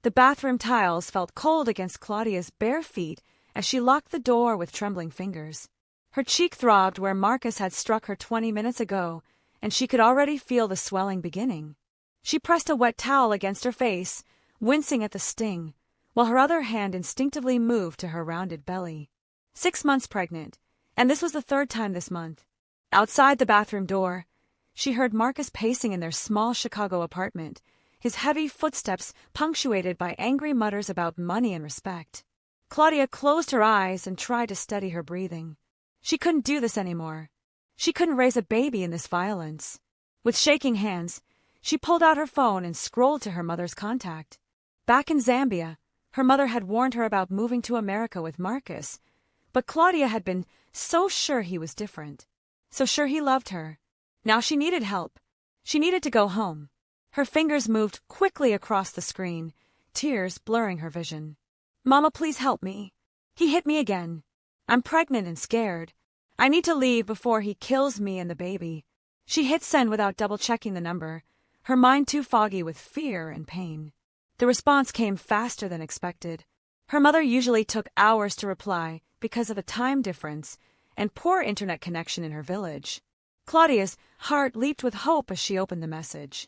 The bathroom tiles felt cold against Claudia's bare feet as she locked the door with trembling fingers. Her cheek throbbed where Marcus had struck her 20 minutes ago, and she could already feel the swelling beginning. She pressed a wet towel against her face, wincing at the sting, while her other hand instinctively moved to her rounded belly. 6 months pregnant, and this was the 3rd time this month. Outside the bathroom door, she heard Marcus pacing in their small Chicago apartment, his heavy footsteps punctuated by angry mutters about money and respect. Claudia closed her eyes and tried to steady her breathing. She couldn't do this anymore. She couldn't raise a baby in this violence. With shaking hands, she pulled out her phone and scrolled to her mother's contact. Back in Zambia, her mother had warned her about moving to America with Marcus, but Claudia had been so sure he was different, so sure he loved her. Now she needed help. She needed to go home. Her fingers moved quickly across the screen, tears blurring her vision. "Mama, please help me. He hit me again. I'm pregnant and scared. I need to leave before he kills me and the baby." She hit send without double-checking the number, her mind too foggy with fear and pain. The response came faster than expected. Her mother usually took hours to reply because of a time difference and poor internet connection in her village. Claudia's heart leaped with hope as she opened the message.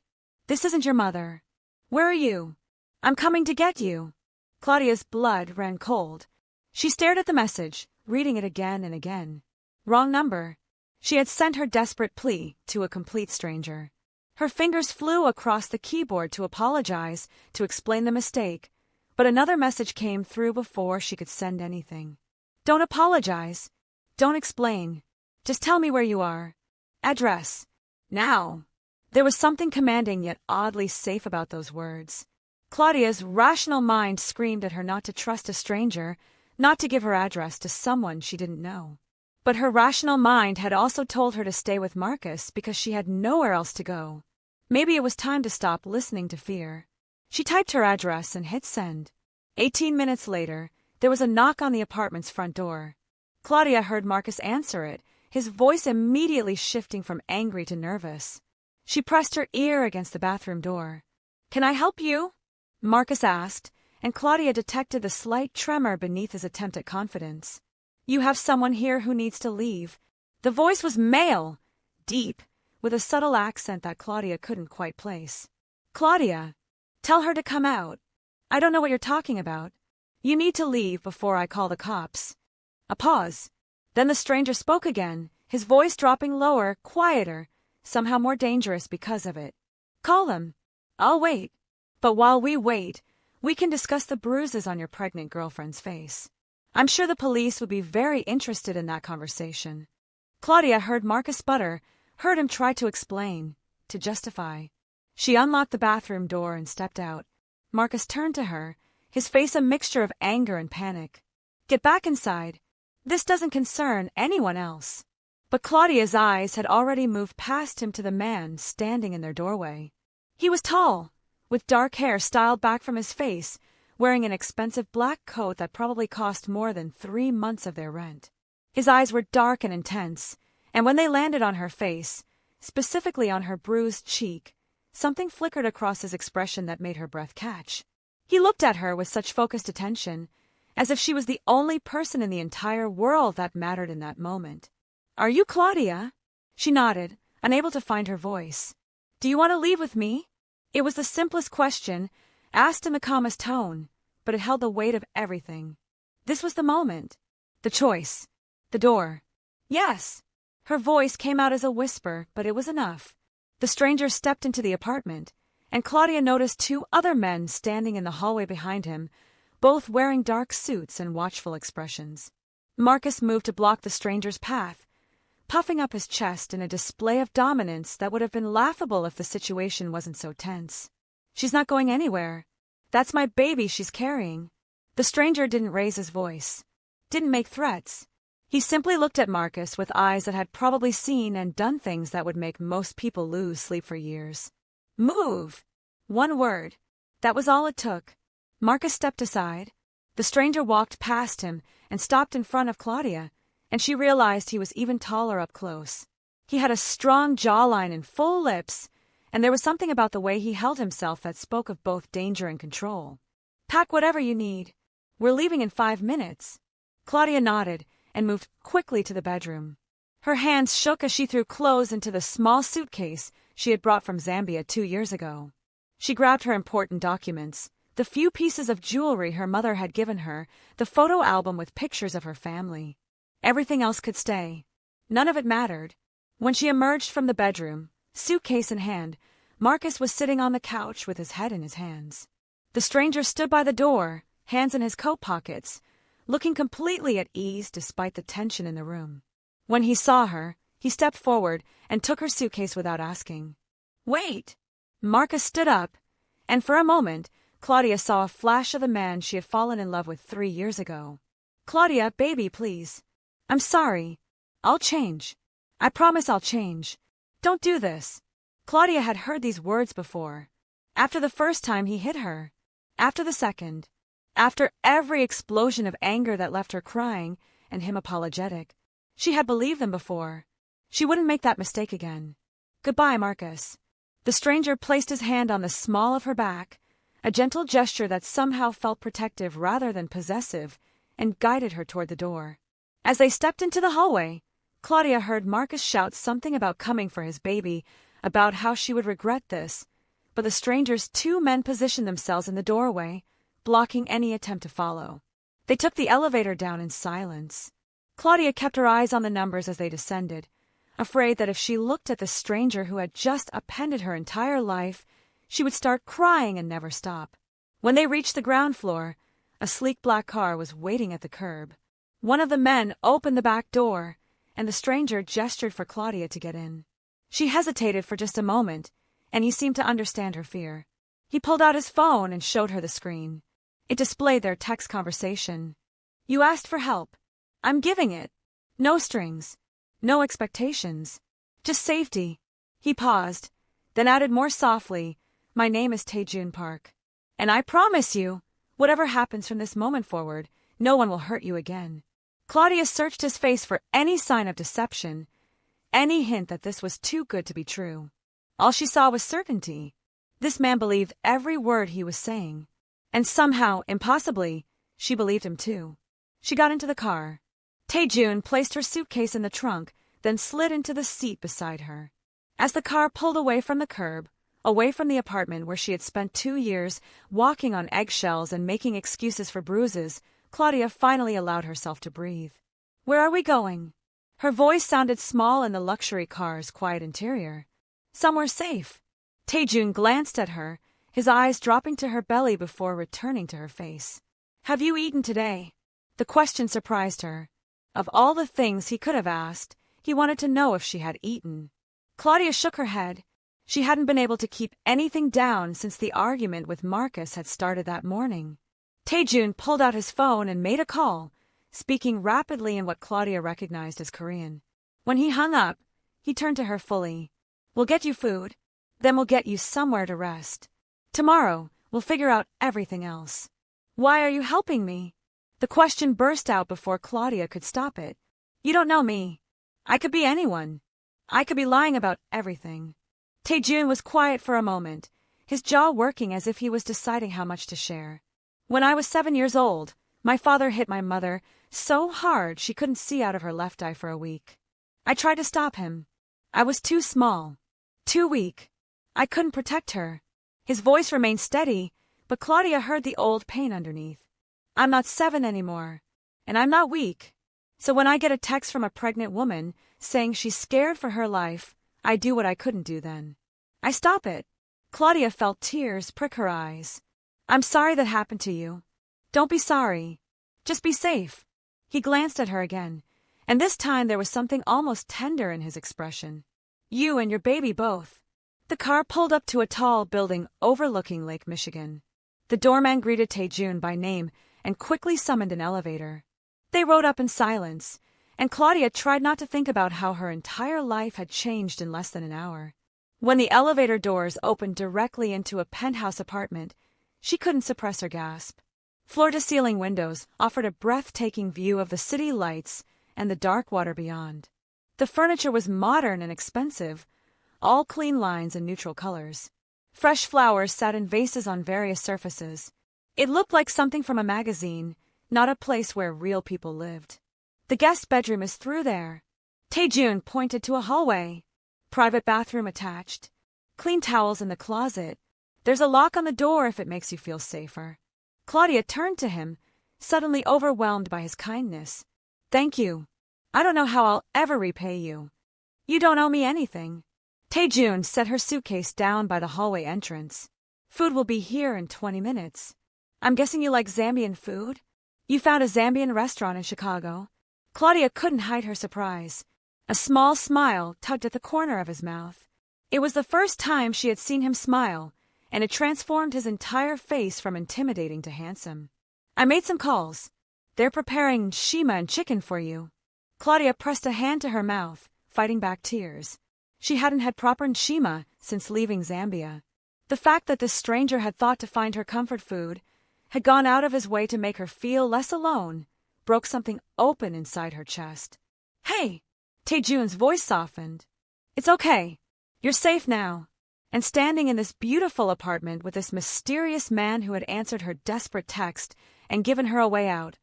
"This isn't your mother. Where are you? I'm coming to get you." Claudia's blood ran cold. She stared at the message, reading it again and again. Wrong number. She had sent her desperate plea to a complete stranger. Her fingers flew across the keyboard to apologize, to explain the mistake, but another message came through before she could send anything. "Don't apologize. Don't explain. Just tell me where you are. Address. Now." There was something commanding yet oddly safe about those words. Claudia's rational mind screamed at her not to trust a stranger, not to give her address to someone she didn't know. But her rational mind had also told her to stay with Marcus because she had nowhere else to go. Maybe it was time to stop listening to fear. She typed her address and hit send. 18 minutes later, there was a knock on the apartment's front door. Claudia heard Marcus answer it, his voice immediately shifting from angry to nervous. She pressed her ear against the bathroom door. "Can I help you?" Marcus asked, and Claudia detected the slight tremor beneath his attempt at confidence. "You have someone here who needs to leave." The voice was male, deep, with a subtle accent that Claudia couldn't quite place. "Claudia, tell her to come out. I don't know what you're talking about. You need to leave before I call the cops." A pause. Then the stranger spoke again, his voice dropping lower, quieter, somehow more dangerous because of it. "Call them. I'll wait. But while we wait, we can discuss the bruises on your pregnant girlfriend's face. I'm sure the police would be very interested in that conversation." Claudia heard Marcus sputter, heard him try to explain, to justify. She unlocked the bathroom door and stepped out. Marcus turned to her, his face a mixture of anger and panic. "Get back inside. This doesn't concern anyone else." But Claudia's eyes had already moved past him to the man standing in their doorway. He was tall, with dark hair styled back from his face, wearing an expensive black coat that probably cost more than 3 months of their rent. His eyes were dark and intense, and when they landed on her face, specifically on her bruised cheek, something flickered across his expression that made her breath catch. He looked at her with such focused attention, as if she was the only person in the entire world that mattered in that moment. "Are you Claudia?" She nodded, unable to find her voice. "Do you want to leave with me?" It was the simplest question, asked in the calmest tone, but it held the weight of everything. This was the moment. The choice. The door. "Yes." Her voice came out as a whisper, but it was enough. The stranger stepped into the apartment, and Claudia noticed 2 other men standing in the hallway behind him, both wearing dark suits and watchful expressions. Marcus moved to block the stranger's path, puffing up his chest in a display of dominance that would have been laughable if the situation wasn't so tense. "She's not going anywhere. That's my baby she's carrying." The stranger didn't raise his voice, didn't make threats. He simply looked at Marcus with eyes that had probably seen and done things that would make most people lose sleep for years. "Move!" One word. That was all it took. Marcus stepped aside. The stranger walked past him and stopped in front of Claudia, and she realized he was even taller up close. He had a strong jawline and full lips, and there was something about the way he held himself that spoke of both danger and control. Pack whatever you need. We're leaving in 5 minutes. Claudia nodded and moved quickly to the bedroom. Her hands shook as she threw clothes into the small suitcase she had brought from Zambia 2 years ago. She grabbed her important documents, the few pieces of jewelry her mother had given her, the photo album with pictures of her family. Everything else could stay. None of it mattered. When she emerged from the bedroom, suitcase in hand, Marcus was sitting on the couch with his head in his hands. The stranger stood by the door, hands in his coat pockets, looking completely at ease despite the tension in the room. When he saw her, he stepped forward and took her suitcase without asking. "Wait!" Marcus stood up, and for a moment, Claudia saw a flash of the man she had fallen in love with 3 years ago. "Claudia, baby, please. I'm sorry. I'll change. I promise I'll change. Don't do this." Claudia had heard these words before. After the first time he hit her. After the second. After every explosion of anger that left her crying and him apologetic. She had believed them before. She wouldn't make that mistake again. "Goodbye, Marcus." The stranger placed his hand on the small of her back, a gentle gesture that somehow felt protective rather than possessive, and guided her toward the door. As they stepped into the hallway, Claudia heard Marcus shout something about coming for his baby, about how she would regret this, but the stranger's 2 men positioned themselves in the doorway, blocking any attempt to follow. They took the elevator down in silence. Claudia kept her eyes on the numbers as they descended, afraid that if she looked at the stranger who had just upended her entire life, she would start crying and never stop. When they reached the ground floor, a sleek black car was waiting at the curb. One of the men opened the back door, and the stranger gestured for Claudia to get in. She hesitated for just a moment, and he seemed to understand her fear. He pulled out his phone and showed her the screen. It displayed their text conversation. "You asked for help. I'm giving it. No strings. No expectations. Just safety." He paused, then added more softly, "My name is Taejun Park. And I promise you, whatever happens from this moment forward, no one will hurt you again." Claudia searched his face for any sign of deception, any hint that this was too good to be true. All she saw was certainty. This man believed every word he was saying. And somehow, impossibly, she believed him too. She got into the car. Taejun placed her suitcase in the trunk, then slid into the seat beside her. As the car pulled away from the curb, away from the apartment where she had spent 2 years walking on eggshells and making excuses for bruises, Claudia finally allowed herself to breathe. "Where are we going?" Her voice sounded small in the luxury car's quiet interior. "Somewhere safe." Taejun glanced at her, his eyes dropping to her belly before returning to her face. "Have you eaten today?" The question surprised her. Of all the things he could have asked, he wanted to know if she had eaten. Claudia shook her head. She hadn't been able to keep anything down since the argument with Marcus had started that morning. Taejun pulled out his phone and made a call, speaking rapidly in what Claudia recognized as Korean. When he hung up, he turned to her fully. "We'll get you food. Then we'll get you somewhere to rest. Tomorrow, we'll figure out everything else." "Why are you helping me?" The question burst out before Claudia could stop it. "You don't know me. I could be anyone. I could be lying about everything." Taejun was quiet for a moment, his jaw working as if he was deciding how much to share. "When I was 7 years old, my father hit my mother so hard she couldn't see out of her left eye for a week. I tried to stop him. I was too small, too weak. I couldn't protect her." His voice remained steady, but Claudia heard the old pain underneath. "I'm not 7 anymore, and I'm not weak. So when I get a text from a pregnant woman saying she's scared for her life, I do what I couldn't do then. I stop it." Claudia felt tears prick her eyes. "I'm sorry that happened to you. Don't be sorry. Just be safe." He glanced at her again, and this time there was something almost tender in his expression. "You and your baby both." The car pulled up to a tall building overlooking Lake Michigan. The doorman greeted Taejun by name and quickly summoned an elevator. They rode up in silence, and Claudia tried not to think about how her entire life had changed in less than an hour. When the elevator doors opened directly into a penthouse apartment, she couldn't suppress her gasp. Floor-to-ceiling windows offered a breathtaking view of the city lights and the dark water beyond. The furniture was modern and expensive, all clean lines and neutral colors. Fresh flowers sat in vases on various surfaces. It looked like something from a magazine, not a place where real people lived. The guest bedroom is through there. Taejun pointed to a hallway. Private bathroom attached. Clean towels in the closet. There's a lock on the door if it makes you feel safer. Claudia turned to him, suddenly overwhelmed by his kindness. Thank you. I don't know how I'll ever repay you. You don't owe me anything. Taejun set her suitcase down by the hallway entrance. Food will be here in 20 minutes. I'm guessing you like Zambian food? You found a Zambian restaurant in Chicago? Claudia couldn't hide her surprise. A small smile tugged at the corner of his mouth. It was the first time she had seen him smile, and it transformed his entire face from intimidating to handsome. I made some calls. They're preparing shima and chicken for you. Claudia pressed a hand to her mouth, fighting back tears. She hadn't had proper shima since leaving Zambia. The fact that this stranger had thought to find her comfort food, had gone out of his way to make her feel less alone, broke something open inside her chest. Hey! Taejun's voice softened. It's okay. You're safe now. And standing in this beautiful apartment with this mysterious man who had answered her desperate text and given her a way out,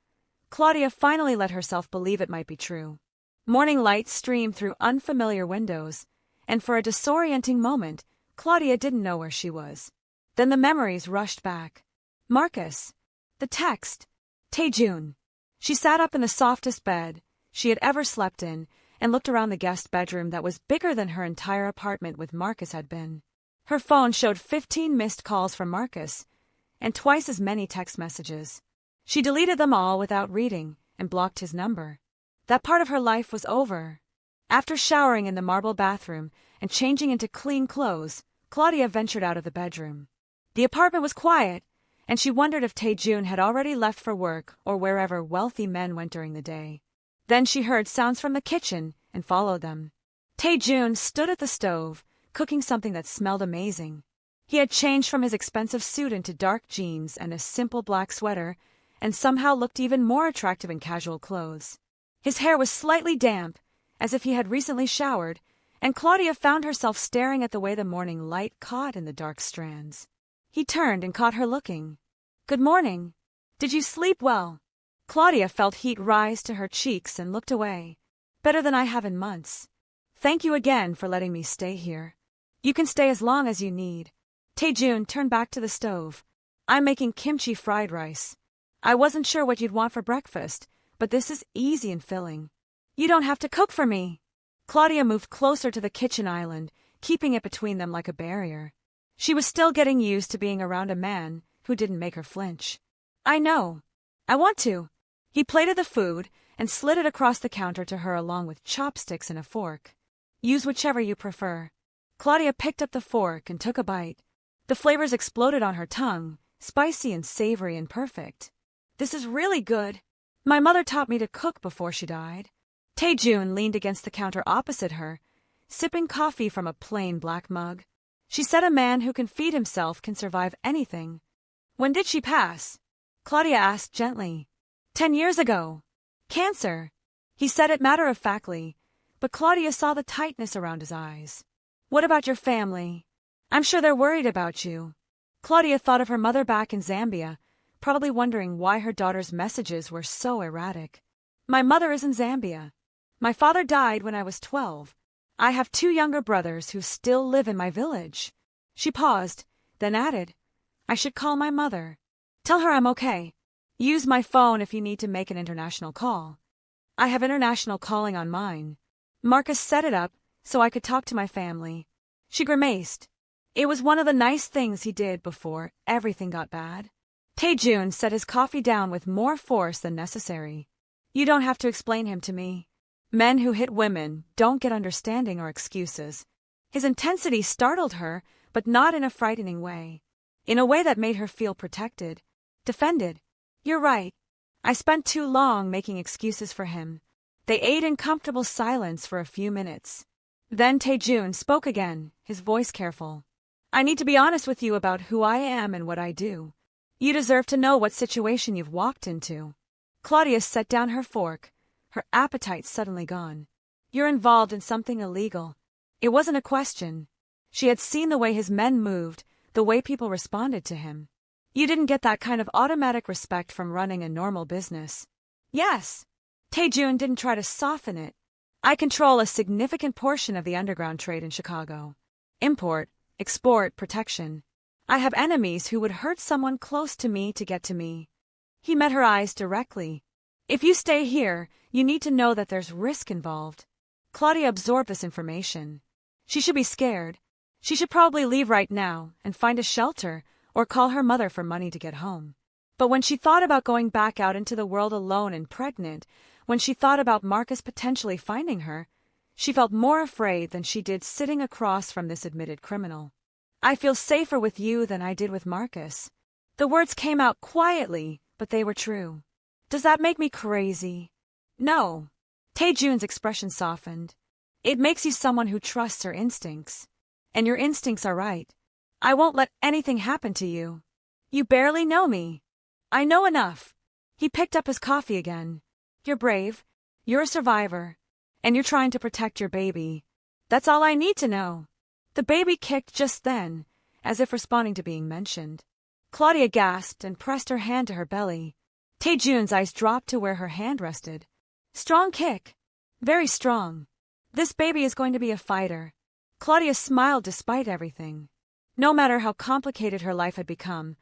Claudia finally let herself believe it might be true. Morning light streamed through unfamiliar windows, and for a disorienting moment, Claudia didn't know where she was. Then the memories rushed back. Marcus. The text. Taejun. She sat up in the softest bed she had ever slept in and looked around the guest bedroom that was bigger than her entire apartment with Marcus had been. Her phone showed 15 missed calls from Marcus and twice as many text messages. She deleted them all without reading and blocked his number. That part of her life was over. After showering in the marble bathroom and changing into clean clothes, Claudia ventured out of the bedroom. The apartment was quiet, and she wondered if Taejun had already left for work or wherever wealthy men went during the day. Then she heard sounds from the kitchen and followed them. Taejun stood at the stove, cooking something that smelled amazing. He had changed from his expensive suit into dark jeans and a simple black sweater, and somehow looked even more attractive in casual clothes. His hair was slightly damp, as if he had recently showered, and Claudia found herself staring at the way the morning light caught in the dark strands. He turned and caught her looking. Good morning. Did you sleep well? Claudia felt heat rise to her cheeks and looked away. Better than I have in months. Thank you again for letting me stay here. You can stay as long as you need. Taejun turned back to the stove. I'm making kimchi fried rice. I wasn't sure what you'd want for breakfast, but this is easy and filling. You don't have to cook for me. Claudia moved closer to the kitchen island, keeping it between them like a barrier. She was still getting used to being around a man who didn't make her flinch. I know. I want to. He plated the food and slid it across the counter to her along with chopsticks and a fork. Use whichever you prefer. Claudia picked up the fork and took a bite. The flavors exploded on her tongue, spicy and savory and perfect. This is really good. My mother taught me to cook before she died. Taejun leaned against the counter opposite her, sipping coffee from a plain black mug. She said a man who can feed himself can survive anything. When did she pass? Claudia asked gently. 10 years ago. Cancer. He said it matter-of-factly, but Claudia saw the tightness around his eyes. What about your family? I'm sure they're worried about you. Claudia thought of her mother back in Zambia, probably wondering why her daughter's messages were so erratic. My mother is in Zambia. My father died when I was 12. I have 2 younger brothers who still live in my village. She paused, then added, I should call my mother. Tell her I'm okay. Use my phone if you need to make an international call. I have international calling on mine. Marcus set it up so I could talk to my family. She grimaced. It was one of the nice things he did before everything got bad. Taejun set his coffee down with more force than necessary. You don't have to explain him to me. Men who hit women don't get understanding or excuses. His intensity startled her, but not in a frightening way. In a way that made her feel protected, defended. You're right. I spent too long making excuses for him. They ate in comfortable silence for a few minutes. Then Taejun spoke again, his voice careful. I need to be honest with you about who I am and what I do. You deserve to know what situation you've walked into. Claudia set down her fork, her appetite suddenly gone. You're involved in something illegal. It wasn't a question. She had seen the way his men moved, the way people responded to him. You didn't get that kind of automatic respect from running a normal business. Yes. Taejun didn't try to soften it. I control a significant portion of the underground trade in Chicago. Import, export, protection. I have enemies who would hurt someone close to me to get to me. He met her eyes directly. If you stay here, you need to know that there's risk involved. Claudia absorbed this information. She should be scared. She should probably leave right now and find a shelter or call her mother for money to get home. But when she thought about going back out into the world alone and pregnant, when she thought about Marcus potentially finding her, she felt more afraid than she did sitting across from this admitted criminal. I feel safer with you than I did with Marcus. The words came out quietly, but they were true. Does that make me crazy? No. Taejun's expression softened. It makes you someone who trusts her instincts. And your instincts are right. I won't let anything happen to you. You barely know me. I know enough. He picked up his coffee again. You're brave. You're a survivor. And you're trying to protect your baby. That's all I need to know. The baby kicked just then, as if responding to being mentioned. Claudia gasped and pressed her hand to her belly. Taejun's eyes dropped to where her hand rested. Strong kick. Very strong. This baby is going to be a fighter. Claudia smiled despite everything. No matter how complicated her life had become,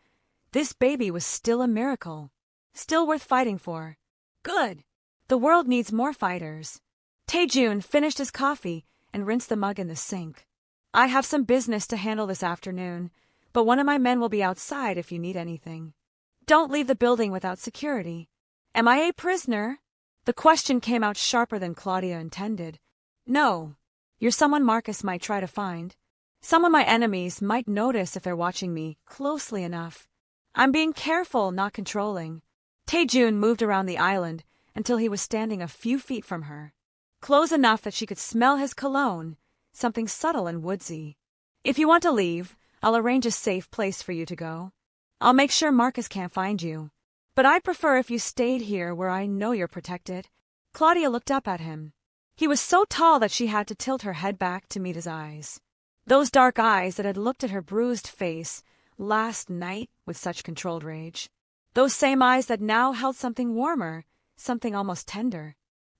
this baby was still a miracle. Still worth fighting for. Good. The world needs more fighters. Taejun finished his coffee and rinsed the mug in the sink. I have some business to handle this afternoon, but one of my men will be outside if you need anything. Don't leave the building without security. Am I a prisoner? The question came out sharper than Claudia intended. No. You're someone Marcus might try to find. Someone my enemies might notice if they're watching me closely enough. I'm being careful, not controlling. Taejun moved around the island until he was standing a few feet from her. Close enough that she could smell his cologne, something subtle and woodsy. If you want to leave, I'll arrange a safe place for you to go. I'll make sure Marcus can't find you. But I'd prefer if you stayed here where I know you're protected. Claudia looked up at him. He was so tall that she had to tilt her head back to meet his eyes. Those dark eyes that had looked at her bruised face last night with such controlled rage. Those same eyes that now held something warmer, something almost tender.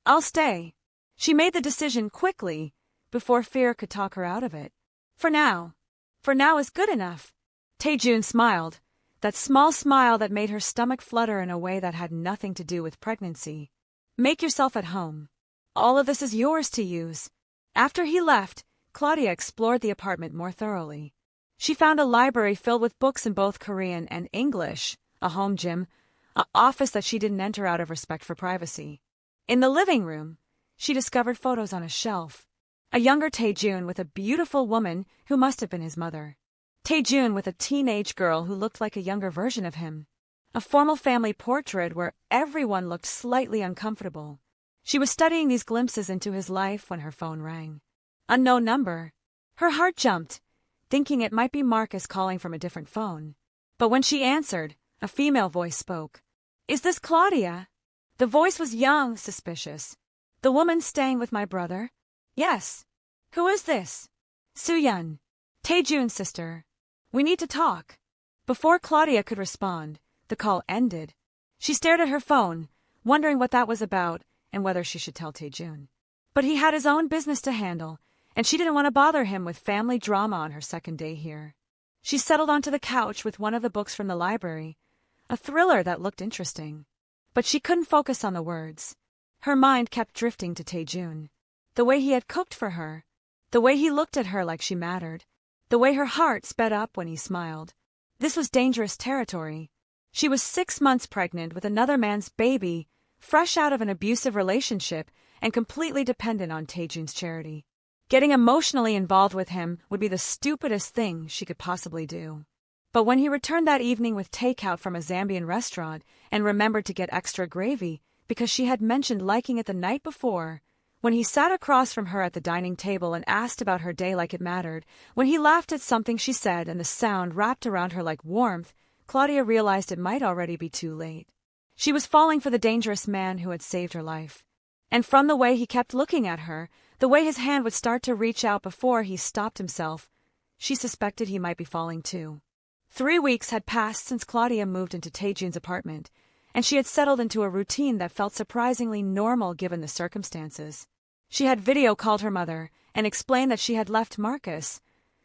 I'll stay. She made the decision quickly, before fear could talk her out of it. For now. For now is good enough. Taejun smiled, that small smile that made her stomach flutter in a way that had nothing to do with pregnancy. Make yourself at home. All of this is yours to use. After he left, Claudia explored the apartment more thoroughly. She found a library filled with books in both Korean and English, a home gym, an office that she didn't enter out of respect for privacy. In the living room, she discovered photos on a shelf. A younger Taejun with a beautiful woman who must have been his mother. Taejun with a teenage girl who looked like a younger version of him. A formal family portrait where everyone looked slightly uncomfortable. She was studying these glimpses into his life when her phone rang. Unknown number. Her heart jumped, thinking it might be Marcus calling from a different phone. But when she answered, a female voice spoke. Is this Claudia? The voice was young, suspicious. The woman staying with my brother? Yes. Who is this? Soo-yeon. Taejun's sister. We need to talk. Before Claudia could respond, the call ended. She stared at her phone, wondering what that was about and whether she should tell Taejun. But he had his own business to handle, and she didn't want to bother him with family drama on her second day here. She settled onto the couch with one of the books from the library, a thriller that looked interesting. But she couldn't focus on the words. Her mind kept drifting to Taejun. The way he had cooked for her. The way he looked at her like she mattered. The way her heart sped up when he smiled. This was dangerous territory. She was 6 months pregnant with another man's baby, fresh out of an abusive relationship and completely dependent on Taejun's charity. Getting emotionally involved with him would be the stupidest thing she could possibly do. But when he returned that evening with takeout from a Zambian restaurant and remembered to get extra gravy because she had mentioned liking it the night before, when he sat across from her at the dining table and asked about her day like it mattered, when he laughed at something she said and the sound wrapped around her like warmth, Claudia realized it might already be too late. She was falling for the dangerous man who had saved her life. And from the way he kept looking at her, the way his hand would start to reach out before he stopped himself, she suspected he might be falling too. 3 weeks had passed since Claudia moved into Taejun's apartment, and she had settled into a routine that felt surprisingly normal given the circumstances. She had video called her mother and explained that she had left Marcus,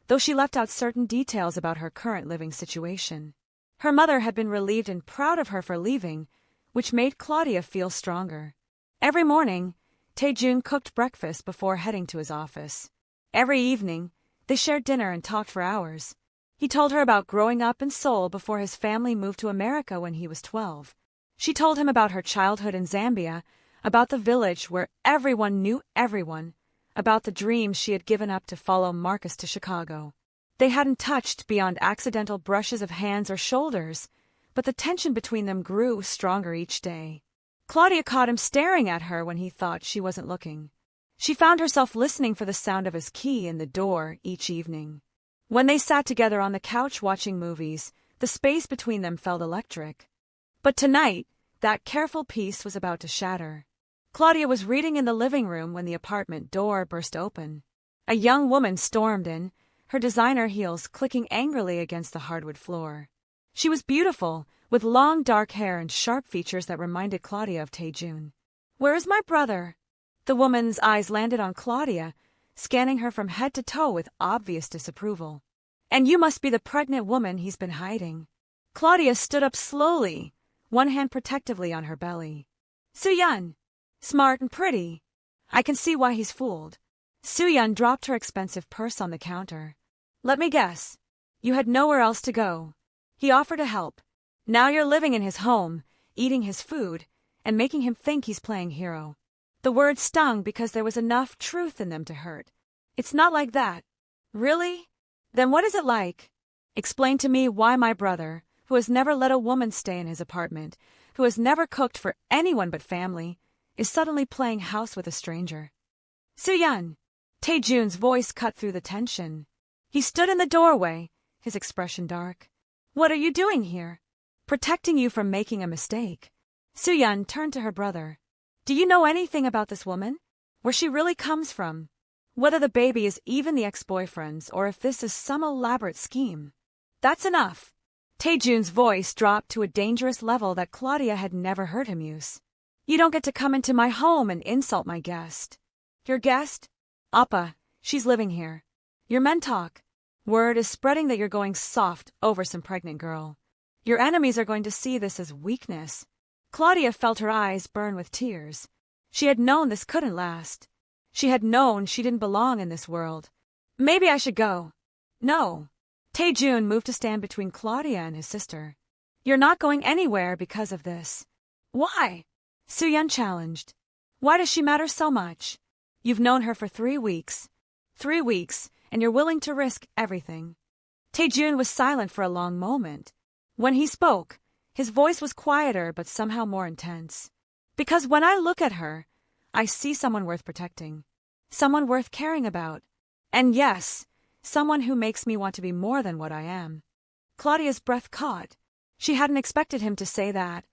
though she left out certain details about her current living situation. Her mother had been relieved and proud of her for leaving, which made Claudia feel stronger. Every morning, Taejun cooked breakfast before heading to his office. Every evening, they shared dinner and talked for hours. He told her about growing up in Seoul before his family moved to America when he was 12. She told him about her childhood in Zambia, about the village where everyone knew everyone, about the dreams she had given up to follow Marcus to Chicago. They hadn't touched beyond accidental brushes of hands or shoulders, but the tension between them grew stronger each day. Claudia caught him staring at her when he thought she wasn't looking. She found herself listening for the sound of his key in the door each evening. When they sat together on the couch watching movies, the space between them felt electric. But tonight, that careful peace was about to shatter. Claudia was reading in the living room when the apartment door burst open. A young woman stormed in, her designer heels clicking angrily against the hardwood floor. She was beautiful, with long dark hair and sharp features that reminded Claudia of Taejun. "Where is my brother?" The woman's eyes landed on Claudia, scanning her from head to toe with obvious disapproval. "And you must be the pregnant woman he's been hiding." Claudia stood up slowly, one hand protectively on her belly. "Soo-yeon. Smart and pretty. I can see why he's fooled." Soo-yeon dropped her expensive purse on the counter. "Let me guess. You had nowhere else to go. He offered to help. Now you're living in his home, eating his food, and making him think he's playing hero." The words stung because there was enough truth in them to hurt. "It's not like that." "Really? Then what is it like? Explain to me why my brother, who has never let a woman stay in his apartment, who has never cooked for anyone but family, is suddenly playing house with a stranger." "Soo-yeon." Taejun's voice cut through the tension. He stood in the doorway, his expression dark. "What are you doing here?" "Protecting you from making a mistake." Soo-yeon turned to her brother. "Do you know anything about this woman? Where she really comes from? Whether the baby is even the ex-boyfriend's or if this is some elaborate scheme?" "That's enough." Taejun's voice dropped to a dangerous level that Claudia had never heard him use. "You don't get to come into my home and insult my guest." "Your guest?" "Appa, she's living here." "Your men talk. Word is spreading that you're going soft over some pregnant girl. Your enemies are going to see this as weakness." Claudia felt her eyes burn with tears. She had known this couldn't last. She had known she didn't belong in this world. "Maybe I should go." "No." Taejun moved to stand between Claudia and his sister. "You're not going anywhere because of this." "Why?" Soo-yeon challenged. "Why does she matter so much? You've known her for 3 weeks. 3 weeks, and you're willing to risk everything." Taejun was silent for a long moment. When he spoke, his voice was quieter but somehow more intense. "Because when I look at her, I see someone worth protecting. Someone worth caring about. And yes, someone who makes me want to be more than what I am." Claudia's breath caught. She hadn't expected him to say that,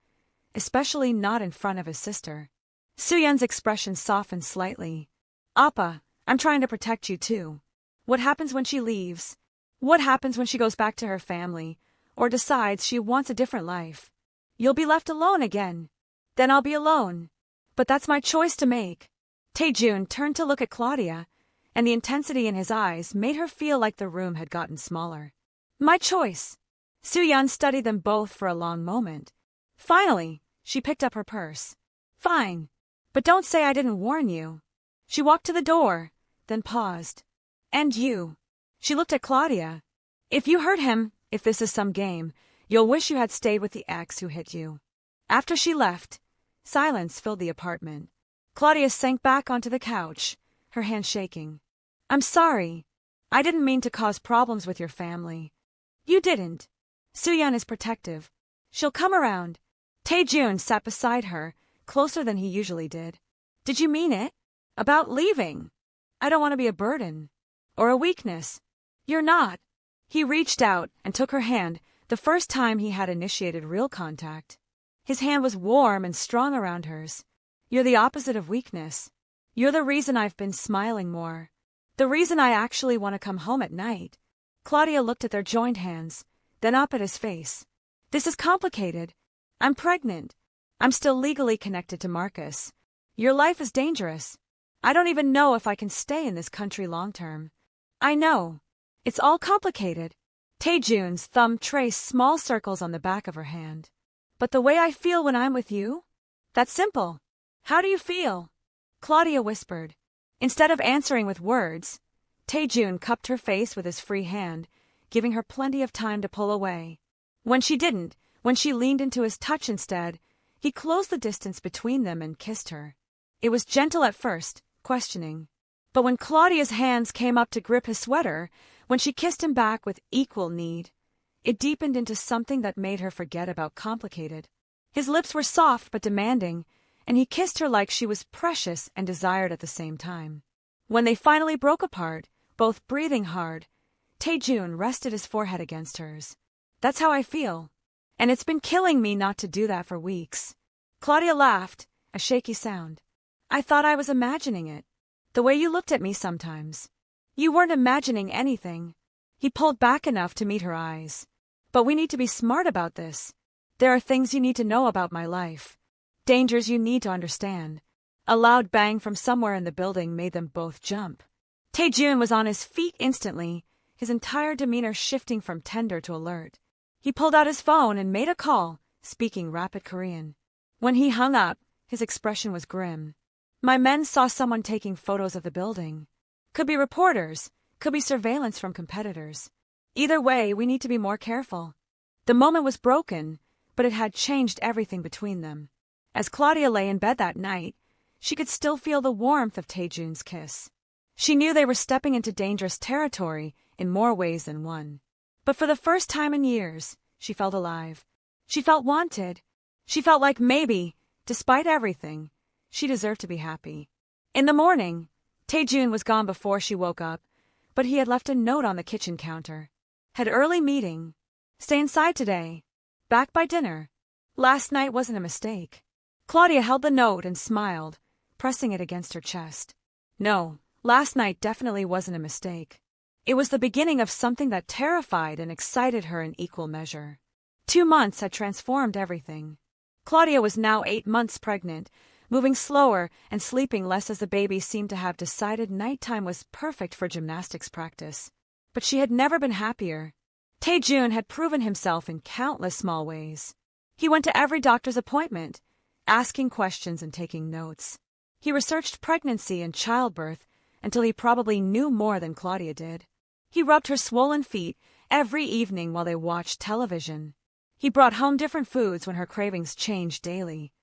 especially not in front of his sister. Soo-yeon's expression softened slightly. "Appa, I'm trying to protect you too. What happens when she leaves? What happens when she goes back to her family, or decides she wants a different life? You'll be left alone again. Then I'll be alone. But that's my choice to make." Taejun turned to look at Claudia, and the intensity in his eyes made her feel like the room had gotten smaller. "My choice." Soo-yeon studied them both for a long moment. Finally, she picked up her purse. "Fine. But don't say I didn't warn you." She walked to the door, then paused. "And you." She looked at Claudia. "If you hurt him, if this is some game, you'll wish you had stayed with the ex who hit you." After she left, silence filled the apartment. Claudia sank back onto the couch, her hand shaking. "I'm sorry. I didn't mean to cause problems with your family." "You didn't." Soo-yeon is protective. "She'll come around." Taejun sat beside her, closer than he usually did. "Did you mean it? About leaving?" "I don't want to be a burden. Or a weakness." "You're not." He reached out and took her hand, the first time he had initiated real contact. His hand was warm and strong around hers. "You're the opposite of weakness. You're the reason I've been smiling more. The reason I actually want to come home at night." Claudia looked at their joined hands, then up at his face. This is complicated. I'm pregnant. I'm still legally connected to Marcus. Your life is dangerous. I don't even know if I can stay in this country long term. I know. It's all complicated. Taejun's thumb traced small circles on the back of her hand. But the way I feel when I'm with you? That's simple. How do you feel? Claudia whispered. Instead of answering with words, Taejun cupped her face with his free hand, giving her plenty of time to pull away. When she didn't, when she leaned into his touch instead, he closed the distance between them and kissed her. It was gentle at first, questioning. But when Claudia's hands came up to grip his sweater, when she kissed him back with equal need, it deepened into something that made her forget about complicated. His lips were soft but demanding, and he kissed her like she was precious and desired at the same time. When they finally broke apart, both breathing hard, Taejun rested his forehead against hers. That's how I feel. And it's been killing me not to do that for weeks. Claudia laughed, a shaky sound. I thought I was imagining it. The way you looked at me sometimes. You weren't imagining anything. He pulled back enough to meet her eyes. But we need to be smart about this. There are things you need to know about my life. Dangers you need to understand. A loud bang from somewhere in the building made them both jump. Taejun was on his feet instantly, his entire demeanor shifting from tender to alert. He pulled out his phone and made a call, speaking rapid Korean. When he hung up, his expression was grim. My men saw someone taking photos of the building. Could be reporters, could be surveillance from competitors. Either way, we need to be more careful. The moment was broken, but it had changed everything between them. As Claudia lay in bed that night, she could still feel the warmth of Taejun's kiss. She knew they were stepping into dangerous territory in more ways than one. But for the first time in years, she felt alive. She felt wanted. She felt like maybe, despite everything, she deserved to be happy. In the morning, Taejun was gone before she woke up, but he had left a note on the kitchen counter. Had early meeting. Stay inside today. Back by dinner. Last night wasn't a mistake. Claudia held the note and smiled, pressing it against her chest. No, last night definitely wasn't a mistake. It was the beginning of something that terrified and excited her in equal measure. 2 months had transformed everything. Claudia was now 8 months pregnant, moving slower and sleeping less as the baby seemed to have decided nighttime was perfect for gymnastics practice. But she had never been happier. Taejun had proven himself in countless small ways. He went to every doctor's appointment, asking questions and taking notes. He researched pregnancy and childbirth until he probably knew more than Claudia did. He rubbed her swollen feet every evening while they watched television. He brought home different foods when her cravings changed daily.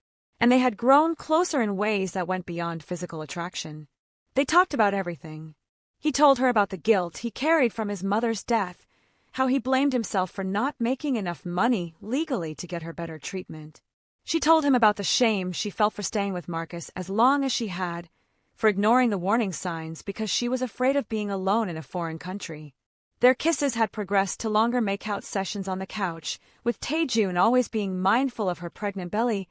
And they had grown closer in ways that went beyond physical attraction. They talked about everything. He told her about the guilt he carried from his mother's death, how he blamed himself for not making enough money legally to get her better treatment. She told him about the shame she felt for staying with Marcus as long as she had, for ignoring the warning signs because she was afraid of being alone in a foreign country. Their kisses had progressed to longer make-out sessions on the couch, with Taejun always being mindful of her pregnant belly,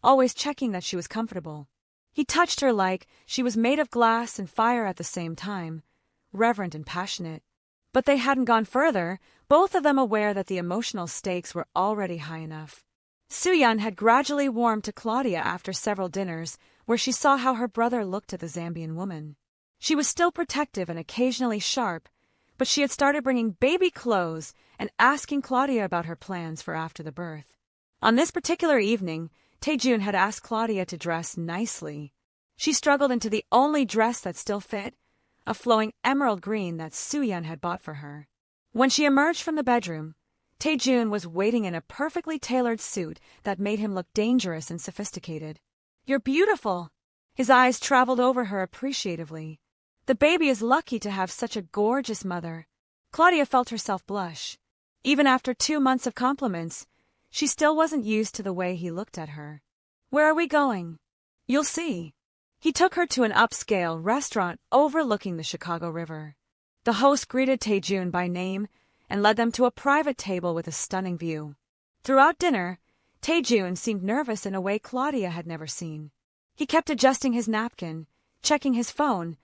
always checking that she was comfortable. He touched her like she was made of glass and fire at the same time, reverent and passionate. But they hadn't gone further, both of them aware that the emotional stakes were already high enough. Soo-yeon had gradually warmed to Claudia after several dinners, where she saw how her brother looked at the Zambian woman. She was still protective and occasionally sharp, but she had started bringing baby clothes and asking Claudia about her plans for after the birth. On this particular evening, Taejun had asked Claudia to dress nicely. She struggled into the only dress that still fit, a flowing emerald green that Soo-yeon had bought for her. When she emerged from the bedroom, Taejun was waiting in a perfectly tailored suit that made him look dangerous and sophisticated. You're beautiful. His eyes traveled over her appreciatively. The baby is lucky to have such a gorgeous mother. Claudia felt herself blush. Even after 2 months of compliments, she still wasn't used to the way he looked at her. Where are we going? You'll see. He took her to an upscale restaurant overlooking the Chicago River. The host greeted Taejun by name and led them to a private table with a stunning view. Throughout dinner, Taejun seemed nervous in a way Claudia had never seen. He kept adjusting his napkin, checking his phone,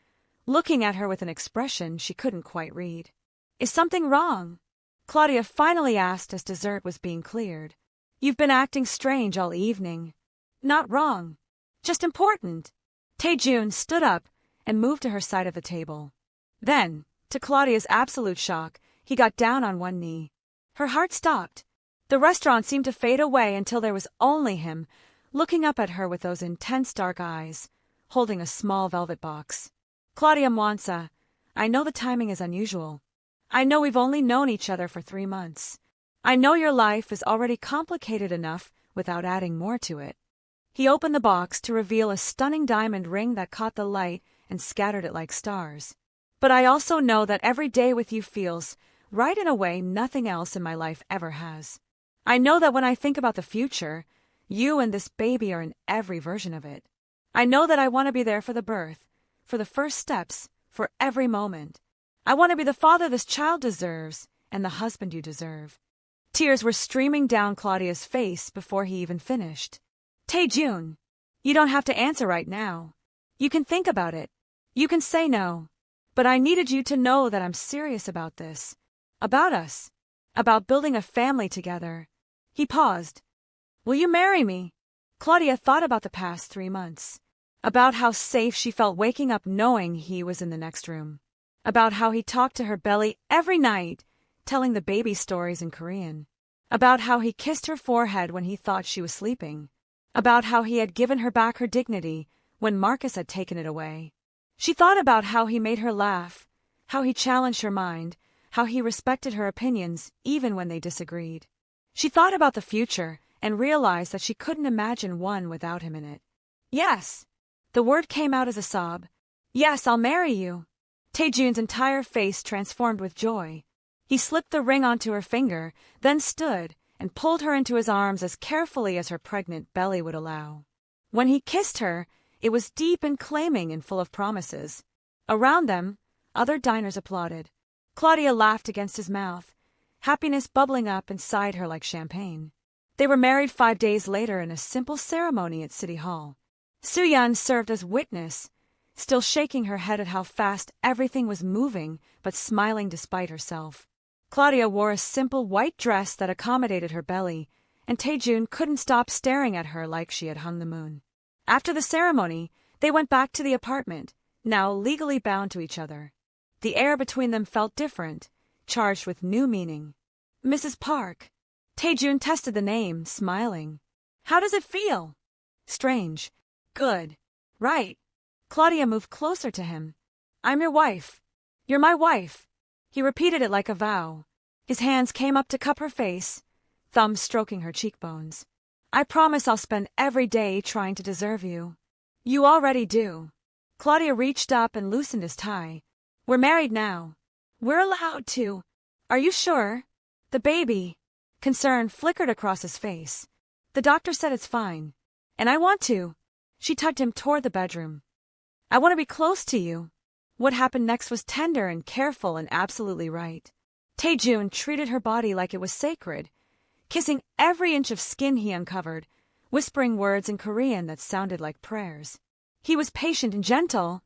looking at her with an expression she couldn't quite read. Is something wrong? Claudia finally asked as dessert was being cleared. You've been acting strange all evening. Not wrong. Just important. Taejun stood up and moved to her side of the table. Then, to Claudia's absolute shock, he got down on one knee. Her heart stopped. The restaurant seemed to fade away until there was only him, looking up at her with those intense dark eyes, holding a small velvet box. Claudia Mwansa, I know the timing is unusual. I know we've only known each other for 3 months. I know your life is already complicated enough without adding more to it. He opened the box to reveal a stunning diamond ring that caught the light and scattered it like stars. But I also know that every day with you feels right in a way nothing else in my life ever has. I know that when I think about the future, you and this baby are in every version of it. I know that I want to be there for the birth, for the first steps, for every moment. I want to be the father this child deserves and the husband you deserve. Tears were streaming down Claudia's face before he even finished. Taejun, you don't have to answer right now. You can think about it. You can say no. But I needed you to know that I'm serious about this. About us. About building a family together. He paused. Will you marry me? Claudia thought about the past 3 months. About how safe she felt waking up knowing he was in the next room. About how he talked to her belly every night, telling the baby stories in Korean. About how he kissed her forehead when he thought she was sleeping. About how he had given her back her dignity when Marcus had taken it away. She thought about how he made her laugh, how he challenged her mind, how he respected her opinions even when they disagreed. She thought about the future and realized that she couldn't imagine one without him in it. Yes. The word came out as a sob. Yes, I'll marry you. Taejun's entire face transformed with joy. He slipped the ring onto her finger, then stood and pulled her into his arms as carefully as her pregnant belly would allow. When he kissed her, it was deep and claiming and full of promises. Around them, other diners applauded. Claudia laughed against his mouth, happiness bubbling up inside her like champagne. They were married 5 days later in a simple ceremony at City Hall. Soo-yeon served as witness, still shaking her head at how fast everything was moving, but smiling despite herself. Claudia wore a simple white dress that accommodated her belly, and Taejun couldn't stop staring at her like she had hung the moon. After the ceremony, they went back to the apartment, now legally bound to each other. The air between them felt different, charged with new meaning. Mrs. Park. Taejun tested the name, smiling. How does it feel? Strange. Good. Right. Claudia moved closer to him. I'm your wife. You're my wife. He repeated it like a vow. His hands came up to cup her face, thumbs stroking her cheekbones. I promise I'll spend every day trying to deserve you. You already do. Claudia reached up and loosened his tie. We're married now. We're allowed to. Are you sure? The baby. Concern flickered across his face. The doctor said it's fine. And I want to. She tugged him toward the bedroom. I want to be close to you. What happened next was tender and careful and absolutely right. Taejun treated her body like it was sacred, kissing every inch of skin he uncovered, whispering words in Korean that sounded like prayers. He was patient and gentle,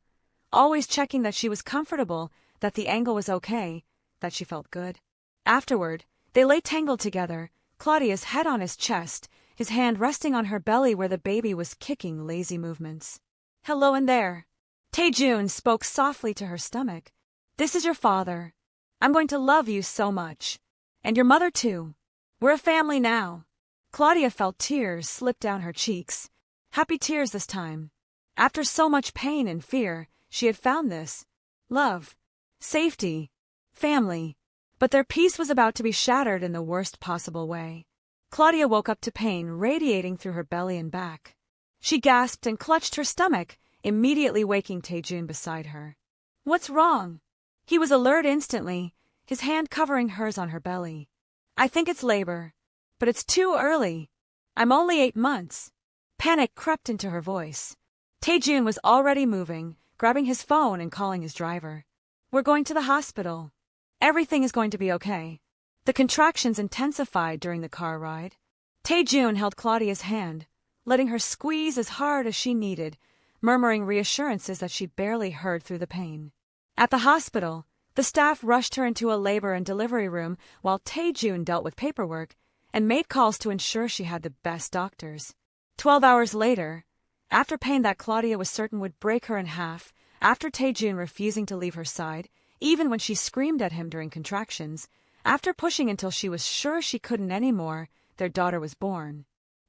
always checking that she was comfortable, that the angle was okay, that she felt good. Afterward, they lay tangled together, Claudia's head on his chest, his hand resting on her belly where the baby was kicking lazy movements. Hello in there. Taejun spoke softly to her stomach. This is your father. I'm going to love you so much. And your mother too. We're a family now. Claudia felt tears slip down her cheeks. Happy tears this time. After so much pain and fear, she had found this. Love. Safety. Family. But their peace was about to be shattered in the worst possible way. Claudia woke up to pain radiating through her belly and back. She gasped and clutched her stomach, immediately waking Taejun beside her. What's wrong? He was alert instantly, his hand covering hers on her belly. I think it's labor. But it's too early. I'm only 8 months. Panic crept into her voice. Taejun was already moving, grabbing his phone and calling his driver. We're going to the hospital. Everything is going to be okay. The contractions intensified during the car ride. Taejun held Claudia's hand, letting her squeeze as hard as she needed, murmuring reassurances that she barely heard through the pain. At the hospital, The staff rushed her into a labor and delivery room while Tae-jun dealt with paperwork and made calls to ensure she had the best doctors. 12 hours later, after pain that Claudia was certain would break her in half, after Tae-jun refusing to leave her side, even when she screamed at him during contractions, after pushing until she was sure she couldn't anymore, their daughter was born.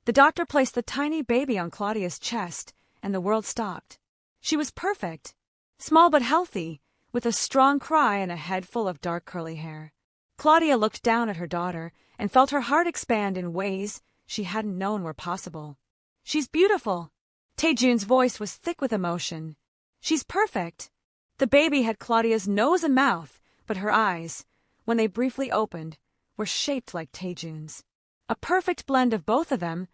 The doctor placed the tiny baby on Claudia's chest, and the world stopped. She was perfect, small but healthy, with a strong cry and a head full of dark curly hair. Claudia looked down at her daughter and felt her heart expand in ways she hadn't known were possible. She's beautiful. Tae-jun's voice was thick with emotion. She's perfect. The baby had Claudia's nose and mouth, but her eyes, when they briefly opened, were shaped like Tae-jun's. A perfect blend of both of them,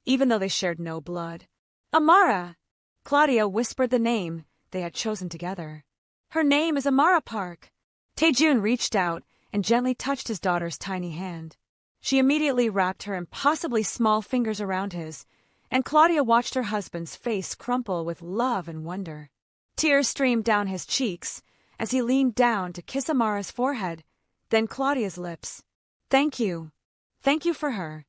even though they shared no blood. Amara! Claudia whispered the name they had chosen together. Her name is Amara Park. Tae-jun reached out and gently touched his daughter's tiny hand. She immediately wrapped her impossibly small fingers around his, and Claudia watched her husband's face crumple with love and wonder. Tears streamed down his cheeks as he leaned down to kiss Amara's forehead, then Claudia's lips. Thank you. Thank you for her.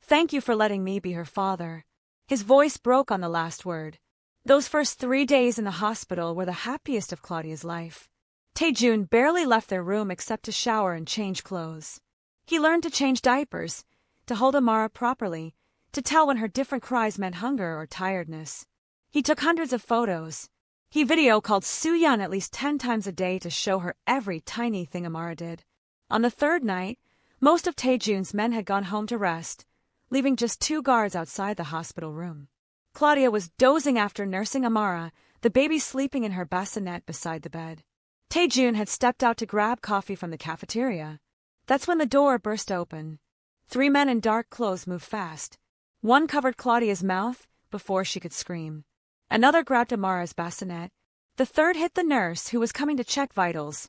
Thank you for letting me be her father. His voice broke on the last word. Those first 3 days in the hospital were the happiest of Claudia's life. Tae-jun barely left their room except to shower and change clothes. He learned to change diapers, to hold Amara properly, to tell when her different cries meant hunger or tiredness. He took hundreds of photos. He video called Soo-yeon at least 10 times a day to show her every tiny thing Amara did. On the third night, most of Tae-jun's men had gone home to rest, leaving just 2 guards outside the hospital room. Claudia was dozing after nursing Amara, the baby sleeping in her bassinet beside the bed. Tae-jun had stepped out to grab coffee from the cafeteria. That's when the door burst open. 3 men in dark clothes moved fast. One covered Claudia's mouth before she could scream. Another grabbed Amara's bassinet. The third hit the nurse, who was coming to check vitals,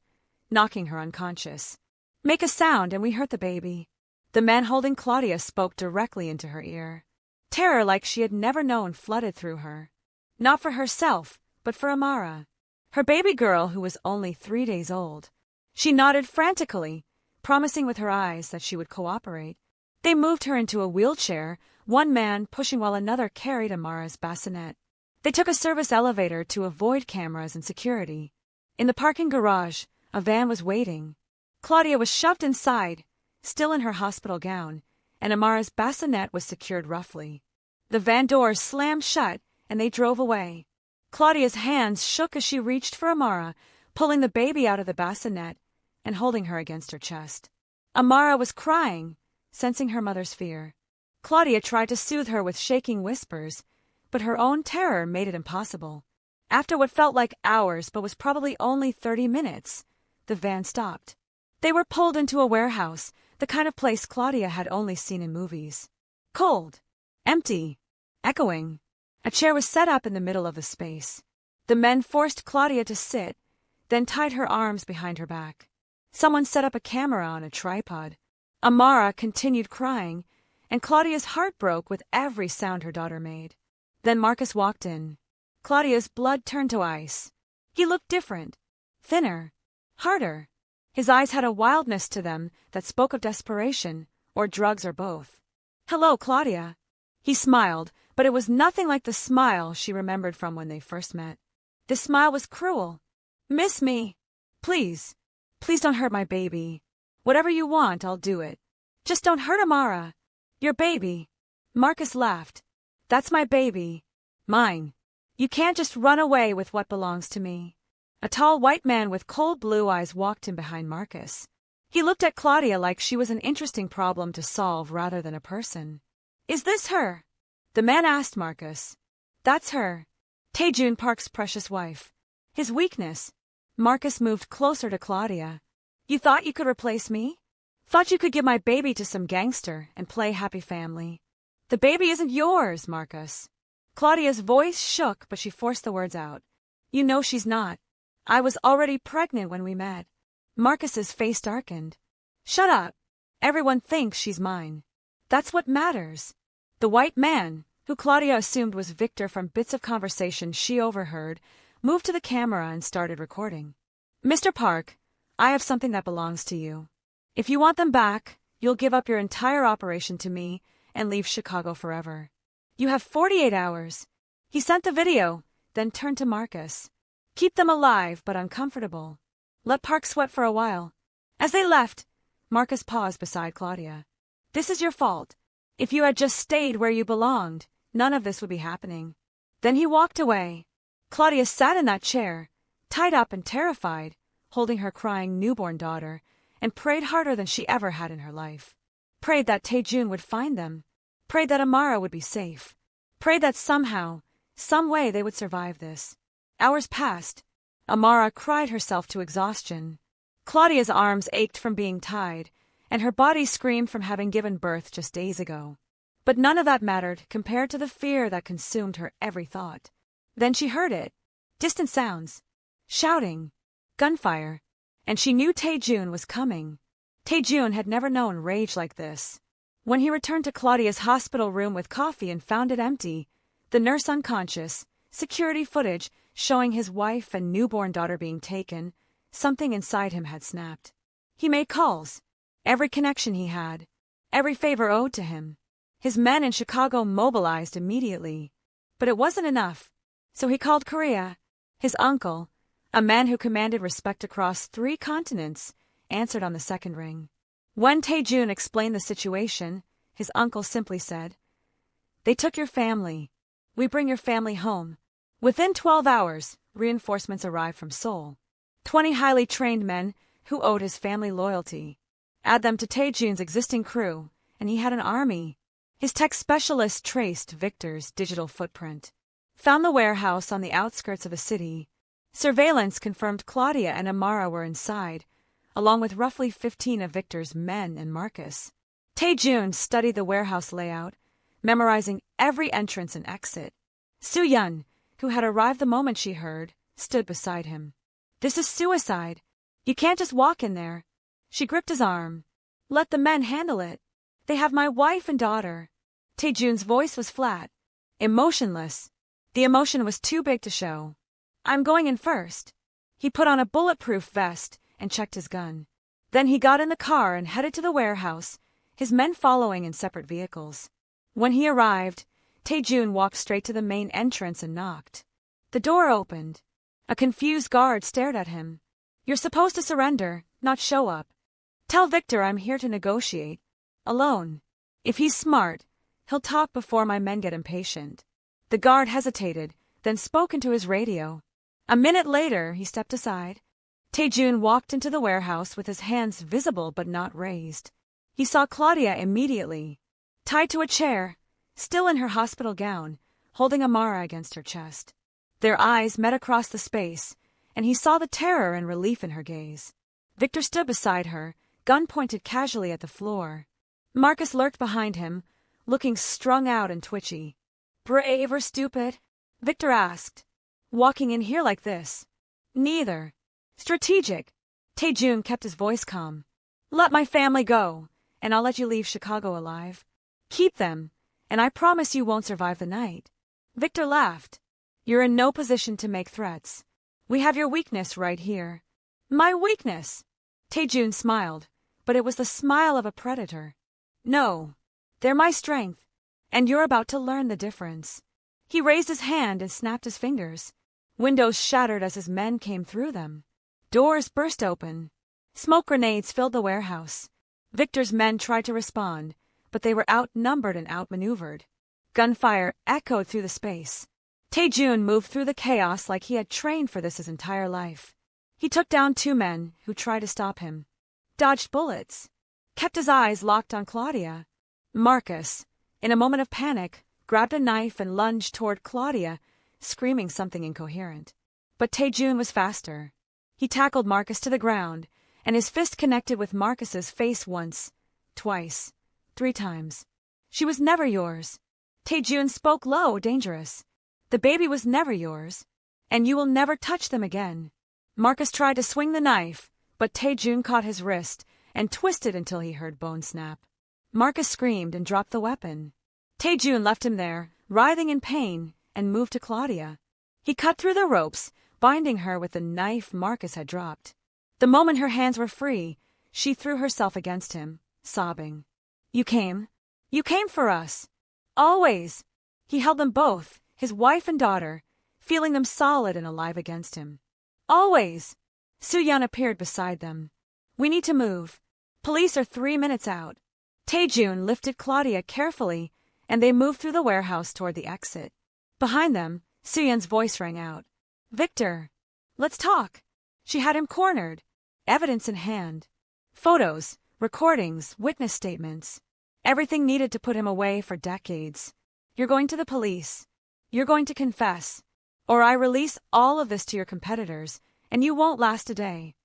knocking her unconscious. Make a sound, and we hurt the baby. The man holding Claudia spoke directly into her ear. Terror like she had never known flooded through her. Not for herself, but for Amara, her baby girl who was only 3 days old. She nodded frantically, promising with her eyes that she would cooperate. They moved her into a wheelchair, one man pushing while another carried Amara's bassinet. They took a service elevator to avoid cameras and security. In the parking garage, a van was waiting. Claudia was shoved inside, still in her hospital gown, and Amara's bassinet was secured roughly. The van doors slammed shut, and they drove away. Claudia's hands shook as she reached for Amara, pulling the baby out of the bassinet and holding her against her chest. Amara was crying, sensing her mother's fear. Claudia tried to soothe her with shaking whispers, but her own terror made it impossible. After what felt like hours but was probably only 30 minutes, the van stopped. They were pulled into a warehouse, the kind of place Claudia had only seen in movies. Cold, empty, echoing. A chair was set up in the middle of the space. The men forced Claudia to sit, then tied her arms behind her back. Someone set up a camera on a tripod. Amara continued crying, and Claudia's heart broke with every sound her daughter made. Then Marcus walked in. Claudia's blood turned to ice. He looked different, thinner, harder. His eyes had a wildness to them that spoke of desperation, or drugs, or both. "Hello, Claudia." He smiled, but it was nothing like the smile she remembered from when they first met. This smile was cruel. "Miss me? Please. Please don't hurt my baby. Whatever you want, I'll do it. Just don't hurt Amara. Your baby." Marcus laughed. "That's my baby. Mine. You can't just run away with what belongs to me." A tall white man with cold blue eyes walked in behind Marcus. He looked at Claudia like she was an interesting problem to solve rather than a person. "Is this her?" the man asked Marcus. "That's her. Tae-jun Park's precious wife." His weakness. Marcus moved closer to Claudia. "You thought you could replace me? Thought you could give my baby to some gangster and play happy family? The baby isn't yours, Marcus." Claudia's voice shook, but she forced the words out. "You know she's not. I was already pregnant when we met." Marcus's face darkened. "Shut up. Everyone thinks she's mine. That's what matters." The white man, who Claudia assumed was Victor from bits of conversation she overheard, moved to the camera and started recording. "Mr. Park, I have something that belongs to you. If you want them back, you'll give up your entire operation to me and leave Chicago forever. You have 48 hours. He sent the video, then turned to Marcus. Keep them alive but uncomfortable. Let Park sweat for a while. As they left, Marcus paused beside Claudia. This is your fault. If you had just stayed where you belonged, none of this would be happening. Then he walked away. Claudia sat in that chair, tied up and terrified, holding her crying newborn daughter, and prayed harder than she ever had in her life. Prayed that Taejun would find them. Prayed that Amara would be safe. Prayed that somehow, some way they would survive this. Hours passed. Amara cried herself to exhaustion. Claudia's arms ached from being tied, and her body screamed from having given birth just days ago. But none of that mattered compared to the fear that consumed her every thought. Then she heard it. Distant sounds. Shouting. Gunfire. And she knew Taejun was coming. Taejun had never known rage like this. When he returned to Claudia's hospital room with coffee and found it empty, the nurse unconscious, security footage showing his wife and newborn daughter being taken, something inside him had snapped. He made calls. Every connection he had. Every favor owed to him. His men in Chicago mobilized immediately. But it wasn't enough. So he called Korea. His uncle, a man who commanded respect across 3 continents, answered on the second ring. When Taejun explained the situation, his uncle simply said, "They took your family. We bring your family home." Within 12 hours, reinforcements arrived from Seoul. 20 highly trained men who owed his family loyalty. Add them to Taejun's existing crew, and he had an army. His tech specialist traced Victor's digital footprint. Found the warehouse on the outskirts of a city. Surveillance confirmed Claudia and Amara were inside, along with roughly 15 of Victor's men and Marcus. Taejun studied the warehouse layout, memorizing every entrance and exit. Soo-yeon, who had arrived the moment she heard, stood beside him. "This is suicide. You can't just walk in there." She gripped his arm. "Let the men handle it. They have my wife and daughter." Taejun's voice was flat, emotionless. The emotion was too big to show. "I'm going in first." He put on a bulletproof vest and checked his gun. Then he got in the car and headed to the warehouse, his men following in separate vehicles. When he arrived, Taejun walked straight to the main entrance and knocked. The door opened. A confused guard stared at him. "You're supposed to surrender, not show up. Tell Victor I'm here to negotiate. Alone. If he's smart, he'll talk before my men get impatient." The guard hesitated, then spoke into his radio. A minute later, he stepped aside. Taejun walked into the warehouse with his hands visible but not raised. He saw Claudia immediately, tied to a chair, still in her hospital gown, holding Amara against her chest. Their eyes met across the space, and he saw the terror and relief in her gaze. Victor stood beside her, gun pointed casually at the floor. Marcus lurked behind him, looking strung out and twitchy. "Brave or stupid?" Victor asked. "Walking in here like this?" "Neither. Strategic." Taejun kept his voice calm. "Let my family go, and I'll let you leave Chicago alive. Keep them, and I promise you won't survive the night." Victor laughed. "You're in no position to make threats. We have your weakness right here." "My weakness?" Taejun smiled, but it was the smile of a predator. "No, they're my strength, and you're about to learn the difference." He raised his hand and snapped his fingers. Windows shattered as his men came through them. Doors burst open. Smoke grenades filled the warehouse. Victor's men tried to respond, but they were outnumbered and outmaneuvered. Gunfire echoed through the space. Taejun moved through the chaos like he had trained for this his entire life. He took down 2 men who tried to stop him, dodged bullets, kept his eyes locked on Claudia. Marcus, in a moment of panic, grabbed a knife and lunged toward Claudia, screaming something incoherent. But Taejun was faster. He tackled Marcus to the ground, and his fist connected with Marcus's face once, twice, 3 times. "She was never yours." Taejun spoke low, dangerous. "The baby was never yours, and you will never touch them again." Marcus tried to swing the knife, but Taejun caught his wrist and twisted until he heard bone snap. Marcus screamed and dropped the weapon. Taejun left him there, writhing in pain, and moved to Claudia. He cut through the ropes, binding her with the knife Marcus had dropped. The moment her hands were free, she threw herself against him, sobbing. You came for us. Always. He held them both, his wife and daughter, feeling them solid and alive against him. Always. Soo-yeon appeared beside them. We need to move. Police are 3 minutes out. Tae-jun lifted Claudia carefully, and they moved through the warehouse toward the exit. Behind them, Soo-yeon's voice rang out. Victor. Let's talk. She had him cornered, evidence in hand. Photos, recordings, witness statements. Everything needed to put him away for decades. You're going to the police. You're going to confess. Or I release all of this to your competitors, and you won't last a day.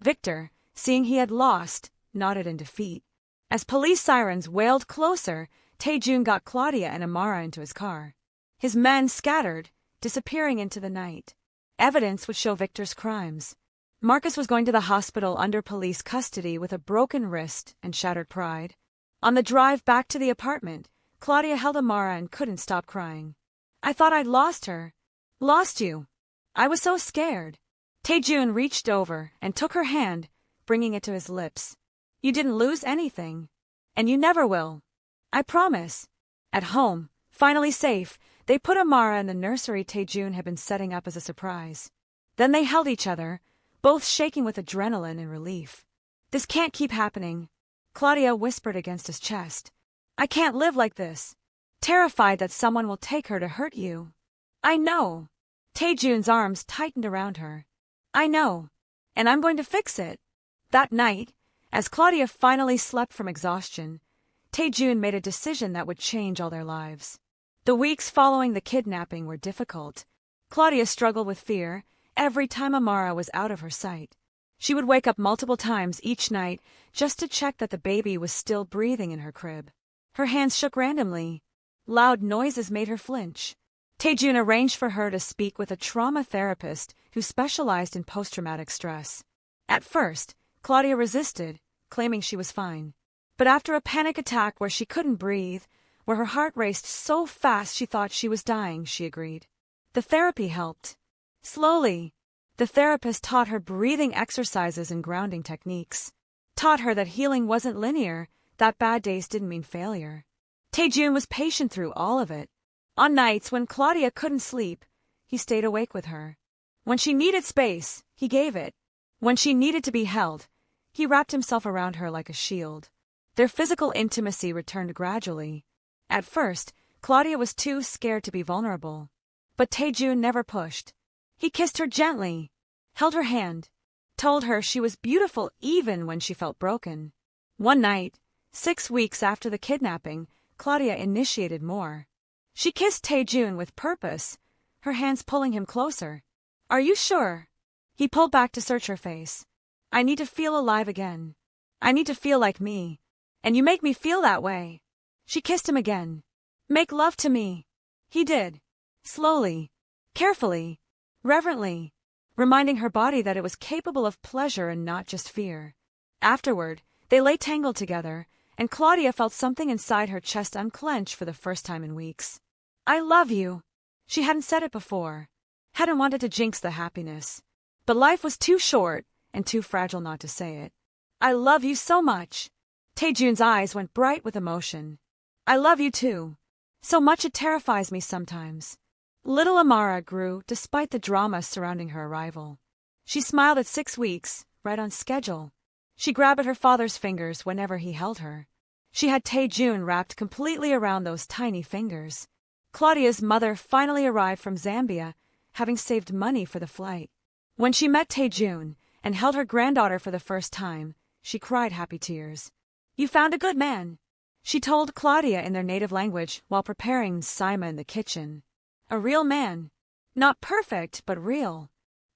Victor, seeing he had lost, nodded in defeat. As police sirens wailed closer, Tae-jun got Claudia and Amara into his car. His men scattered, disappearing into the night. Evidence would show Victor's crimes. Marcus was going to the hospital under police custody with a broken wrist and shattered pride. On the drive back to the apartment, Claudia held Amara and couldn't stop crying. I thought I'd lost her. Lost you. I was so scared. Tae-jun reached over and took her hand, bringing it to his lips. You didn't lose anything. And you never will. I promise. At home, finally safe, they put Amara in the nursery Tae-jun had been setting up as a surprise. Then they held each other, both shaking with adrenaline and relief. This can't keep happening, Claudia whispered against his chest. I can't live like this. Terrified that someone will take her to hurt you. I know. Tae-jun's arms tightened around her. I know. And I'm going to fix it. That night, as Claudia finally slept from exhaustion, Tae-jun made a decision that would change all their lives. The weeks following the kidnapping were difficult. Claudia struggled with fear every time Amara was out of her sight. She would wake up multiple times each night just to check that the baby was still breathing in her crib. Her hands shook randomly. Loud noises made her flinch. Tae-jun arranged for her to speak with a trauma therapist who specialized in post-traumatic stress. At first, Claudia resisted, claiming she was fine. But after a panic attack where she couldn't breathe, where her heart raced so fast she thought she was dying, she agreed. The therapy helped. Slowly, the therapist taught her breathing exercises and grounding techniques. Taught her that healing wasn't linear, that bad days didn't mean failure. Tae-jun was patient through all of it. On nights when Claudia couldn't sleep, he stayed awake with her. When she needed space, he gave it. When she needed to be held, he wrapped himself around her like a shield. Their physical intimacy returned gradually. At first, Claudia was too scared to be vulnerable. But Tae-jun never pushed. He kissed her gently, held her hand, told her she was beautiful even when she felt broken. One night, 6 weeks after the kidnapping, Claudia initiated more. She kissed Tae-jun with purpose, her hands pulling him closer. Are you sure? He pulled back to search her face. I need to feel alive again. I need to feel like me. And you make me feel that way. She kissed him again. Make love to me. He did. Slowly, carefully, reverently, reminding her body that it was capable of pleasure and not just fear. Afterward, they lay tangled together, and Claudia felt something inside her chest unclench for the first time in weeks. I love you. She hadn't said it before. Hadn't wanted to jinx the happiness. But life was too short and too fragile not to say it. I love you so much. Tae-jun's eyes went bright with emotion. I love you too. So much it terrifies me sometimes. Little Amara grew despite the drama surrounding her arrival. She smiled at 6 weeks, right on schedule. She grabbed at her father's fingers whenever he held her. She had Tae-jun wrapped completely around those tiny fingers. Claudia's mother finally arrived from Zambia, having saved money for the flight. When she met Tae-jun and held her granddaughter for the first time, she cried happy tears. You found a good man, she told Claudia in their native language while preparing Sima in the kitchen. A real man. Not perfect, but real.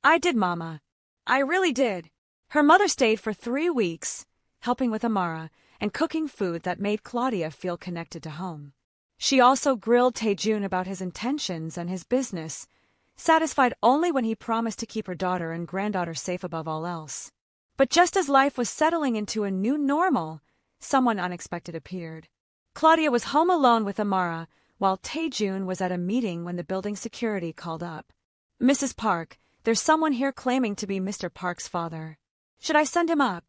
I did, Mama. I really did. Her mother stayed for 3 weeks, helping with Amara and cooking food that made Claudia feel connected to home. She also grilled Tae-jun about his intentions and his business, satisfied only when he promised to keep her daughter and granddaughter safe above all else. But just as life was settling into a new normal, someone unexpected appeared. Claudia was home alone with Amara, while Tae-jun was at a meeting when the building security called up. Mrs. Park, there's someone here claiming to be Mr. Park's father. Should I send him up?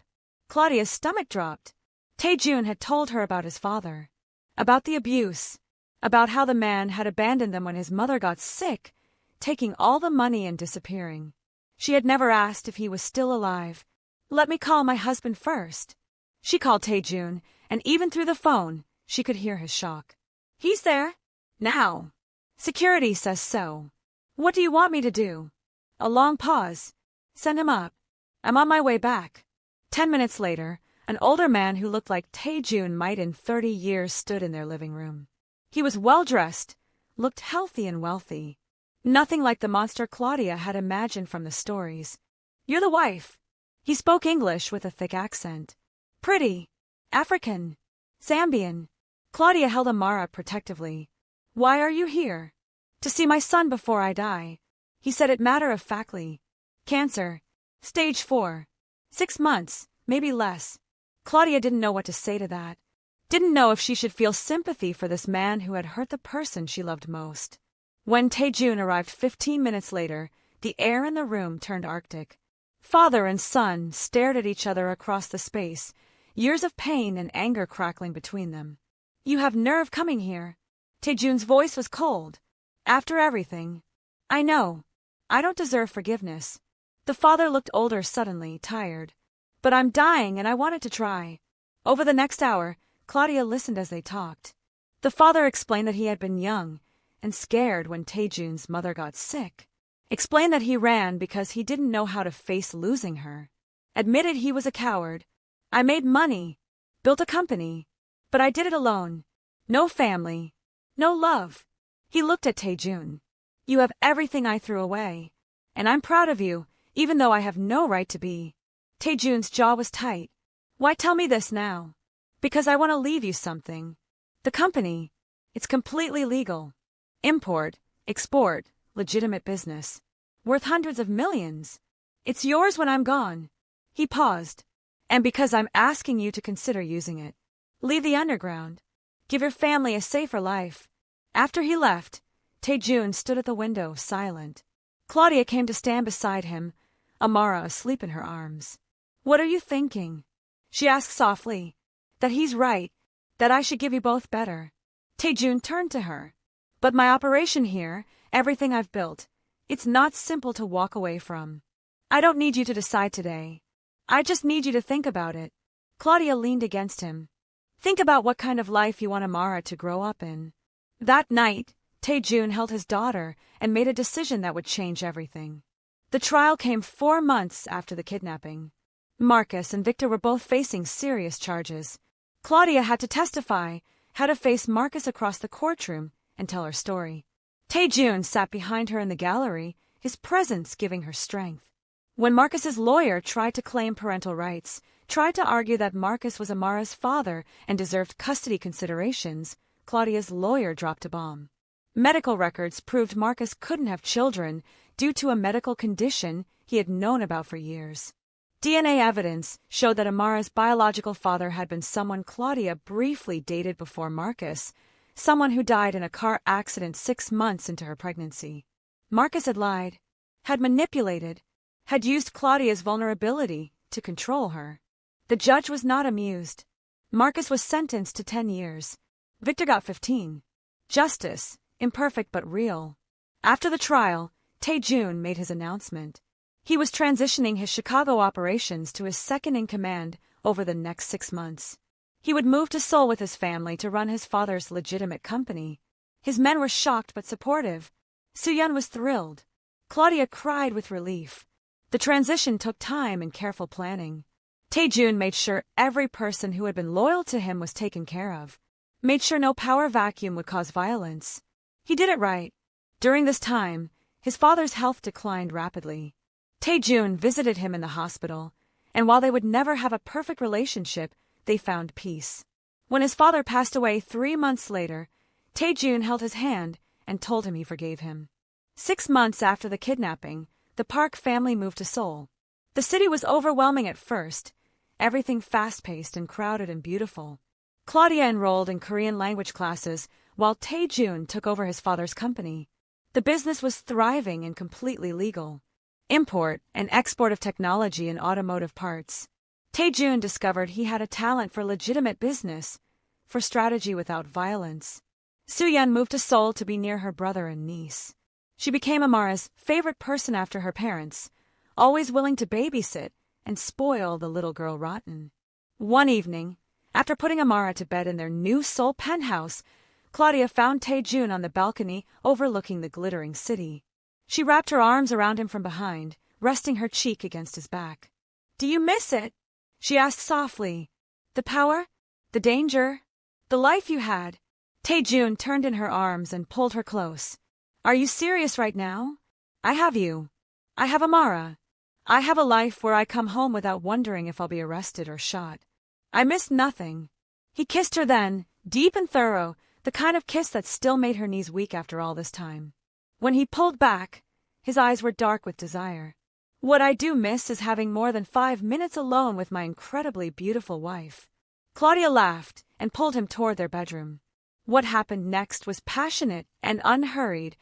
Claudia's stomach dropped. Tae-jun had told her about his father, about the abuse, about how the man had abandoned them when his mother got sick, taking all the money and disappearing. She had never asked if he was still alive. Let me call my husband first. She called Tae-jun, and even through the phone, she could hear his shock. He's there. Now. Security says so. What do you want me to do? A long pause. Send him up. I'm on my way back. 10 minutes later, an older man who looked like Tae-jun might in 30 years stood in their living room. He was well-dressed, looked healthy and wealthy. Nothing like the monster Claudia had imagined from the stories. You're the wife. He spoke English with a thick accent. Pretty. African. Zambian. Claudia held Amara protectively. Why are you here? To see my son before I die. He said it matter-of-factly. Cancer. Stage 4. 6 months, maybe less. Claudia didn't know what to say to that. Didn't know if she should feel sympathy for this man who had hurt the person she loved most. When Tae-jun arrived 15 minutes later, the air in the room turned arctic. Father and son stared at each other across the space, years of pain and anger crackling between them. You have nerve coming here. Tae-jun's voice was cold. After everything. I know. I don't deserve forgiveness. The father looked older suddenly, tired. But I'm dying and I wanted to try. Over the next hour, Claudia listened as they talked. The father explained that he had been young and scared when Tae-jun's mother got sick. Explained that he ran because he didn't know how to face losing her. Admitted he was a coward. I made money, built a company, but I did it alone. No family, no love. He looked at Tae-jun. You have everything I threw away, and I'm proud of you, even though I have no right to be. Tae-jun's jaw was tight. Why tell me this now? Because I want to leave you something. The company, it's completely legal. Import, export, legitimate business. Worth hundreds of millions. It's yours when I'm gone. He paused. And because I'm asking you to consider using it. Leave the underground. Give your family a safer life. After he left, Tae-jun stood at the window, silent. Claudia came to stand beside him, Amara asleep in her arms. What are you thinking? She asked softly. That he's right, that I should give you both better. Tae-jun turned to her. But my operation here, everything I've built, it's not simple to walk away from. I don't need you to decide today. I just need you to think about it. Claudia leaned against him. Think about what kind of life you want Amara to grow up in. That night, Tae-jun held his daughter and made a decision that would change everything. The trial came 4 months after the kidnapping. Marcus and Victor were both facing serious charges. Claudia had to testify, had to face Marcus across the courtroom and tell her story. Tae-jun sat behind her in the gallery, his presence giving her strength. When Marcus's lawyer tried to claim parental rights, tried to argue that Marcus was Amara's father and deserved custody considerations, Claudia's lawyer dropped a bomb. Medical records proved Marcus couldn't have children due to a medical condition he had known about for years. DNA evidence showed that Amara's biological father had been someone Claudia briefly dated before Marcus, someone who died in a car accident 6 months into her pregnancy. Marcus had lied, had manipulated, had used Claudia's vulnerability to control her. The judge was not amused. Marcus was sentenced to 10 years. Victor got 15. Justice, imperfect but real. After the trial, Tae-jun made his announcement. He was transitioning his Chicago operations to his second-in-command over the next 6 months. He would move to Seoul with his family to run his father's legitimate company. His men were shocked but supportive. Soo-yeon was thrilled. Claudia cried with relief. The transition took time and careful planning. Tae-jun made sure every person who had been loyal to him was taken care of. Made sure no power vacuum would cause violence. He did it right. During this time, his father's health declined rapidly. Tae-jun visited him in the hospital, and while they would never have a perfect relationship, they found peace. When his father passed away 3 months later, Tae-jun held his hand and told him he forgave him. 6 months after the kidnapping, the Park family moved to Seoul. The city was overwhelming at first, everything fast-paced and crowded and beautiful. Claudia enrolled in Korean language classes, while Tae-jun took over his father's company. The business was thriving and completely legal. import, and export of technology and automotive parts. Taejun discovered he had a talent for legitimate business, for strategy without violence. Sooyeon moved to Seoul to be near her brother and niece. She became Amara's favorite person after her parents, always willing to babysit and spoil the little girl rotten. One evening, after putting Amara to bed in their new Seoul penthouse, Claudia found Taejun on the balcony overlooking the glittering city. She wrapped her arms around him from behind, resting her cheek against his back. "Do you miss it?" she asked softly. "The power? The danger? The life you had?" Taejun turned in her arms and pulled her close. "Are you serious right now? I have you. I have Amara. I have a life where I come home without wondering if I'll be arrested or shot. I miss nothing." He kissed her then, deep and thorough, the kind of kiss that still made her knees weak after all this time. When he pulled back, his eyes were dark with desire. "What I do miss is having more than 5 minutes alone with my incredibly beautiful wife." Claudia laughed and pulled him toward their bedroom. What happened next was passionate and unhurried,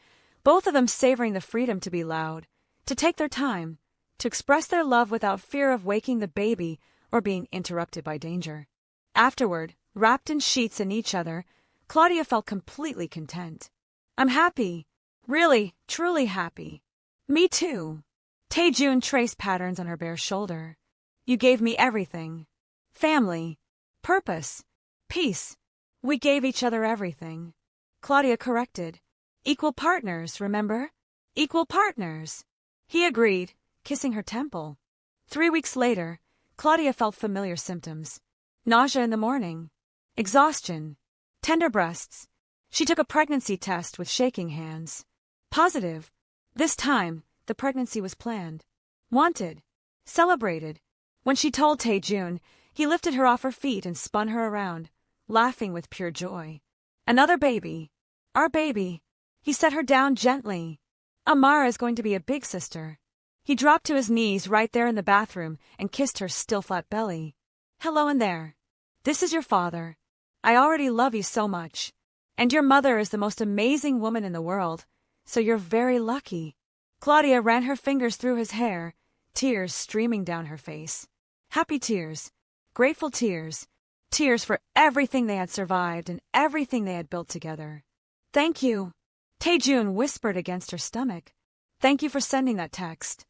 both of them savoring the freedom to be loud, to take their time, to express their love without fear of waking the baby or being interrupted by danger. Afterward, wrapped in sheets and each other, Claudia felt completely content. "I'm happy. Really, truly happy." "Me too." Taejun traced patterns on her bare shoulder. "You gave me everything. Family, purpose, peace. We gave each other everything." Claudia corrected. "Equal partners, remember? Equal partners." He agreed, kissing her temple. 3 weeks later, Claudia felt familiar symptoms. Nausea in the morning. Exhaustion. Tender breasts. She took a pregnancy test with shaking hands. Positive. This time, the pregnancy was planned. Wanted. Celebrated. When she told Taejun, he lifted her off her feet and spun her around, laughing with pure joy. "Another baby. Our baby." He set her down gently. "Amara is going to be a big sister." He dropped to his knees right there in the bathroom and kissed her still flat belly. "Hello in there. This is your father. I already love you so much. And your mother is the most amazing woman in the world, so you're very lucky." Claudia ran her fingers through his hair, tears streaming down her face. Happy tears. Grateful tears. Tears for everything they had survived and everything they had built together. "Thank you," Taejun whispered against her stomach. "Thank you for sending that text.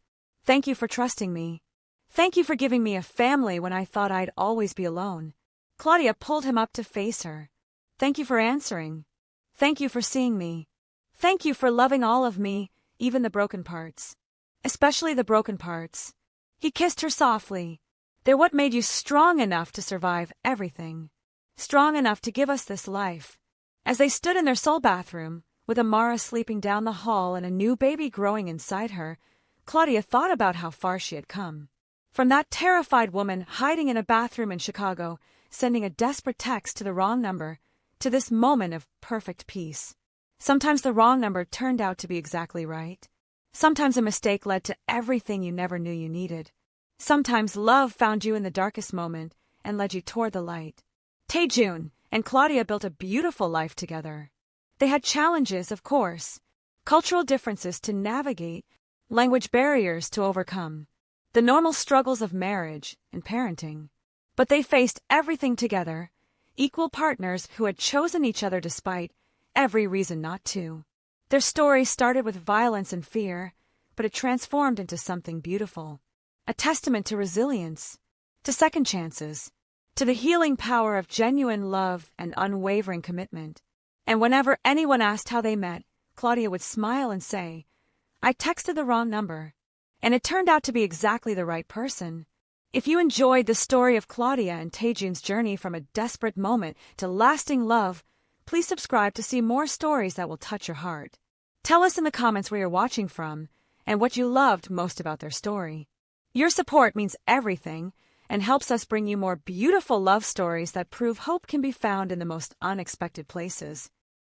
Thank you for trusting me. Thank you for giving me a family when I thought I'd always be alone." Claudia pulled him up to face her. "Thank you for answering. Thank you for seeing me. Thank you for loving all of me, even the broken parts. Especially the broken parts." He kissed her softly. "They're what made you strong enough to survive everything. Strong enough to give us this life." As they stood in their soul bathroom, with Amara sleeping down the hall and a new baby growing inside her, Claudia thought about how far she had come. From that terrified woman hiding in a bathroom in Chicago, sending a desperate text to the wrong number, to this moment of perfect peace. Sometimes the wrong number turned out to be exactly right. Sometimes a mistake led to everything you never knew you needed. Sometimes love found you in the darkest moment and led you toward the light. Taejun and Claudia built a beautiful life together. They had challenges, of course, cultural differences to navigate, language barriers to overcome, the normal struggles of marriage and parenting. But they faced everything together, equal partners who had chosen each other despite every reason not to. Their story started with violence and fear, but it transformed into something beautiful. A testament to resilience, to second chances, to the healing power of genuine love and unwavering commitment. And whenever anyone asked how they met, Claudia would smile and say, "I texted the wrong number, and it turned out to be exactly the right person." If you enjoyed the story of Claudia and Taejun's journey from a desperate moment to lasting love, please subscribe to see more stories that will touch your heart. Tell us in the comments where you're watching from and what you loved most about their story. Your support means everything and helps us bring you more beautiful love stories that prove hope can be found in the most unexpected places.